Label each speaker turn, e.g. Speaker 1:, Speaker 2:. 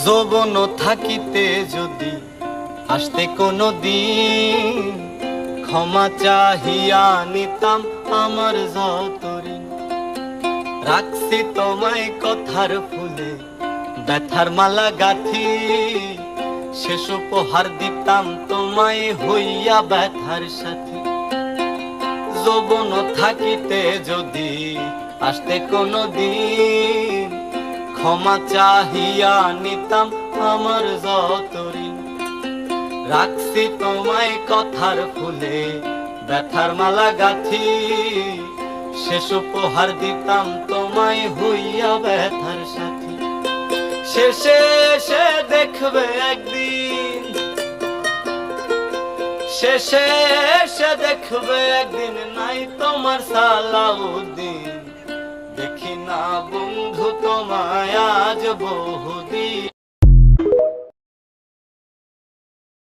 Speaker 1: যৌবন থাকিতে যদি আসতে কোনো দিন, ক্ষমা চাহিয়া নিতাম আমার যত ঋণ। রাখছি তোমায় কথার ফুলে ব্যথার মালা গাথি, শেষ উপহার দিতাম তোমায় হইয়া ব্যথার সাথী। যৌবন থাকিতে যদি আসতে কোনো দিন, ক্ষমা চাহিয়া নিতাম আমার যত ঋণ। রাখছি তোমায় কথার ফুলে ব্যথার মালা গাথি, শেষ উপহার দিতাম তোমায় হইয়া ব্যথার সাথী। শেষে এসে দেখবে একদিন, শেষে এসে দেখবে একদিন নাই তোমার সালাউদ্দিন। দেখি না বন্ধু তোমায় আজ বহুদিন।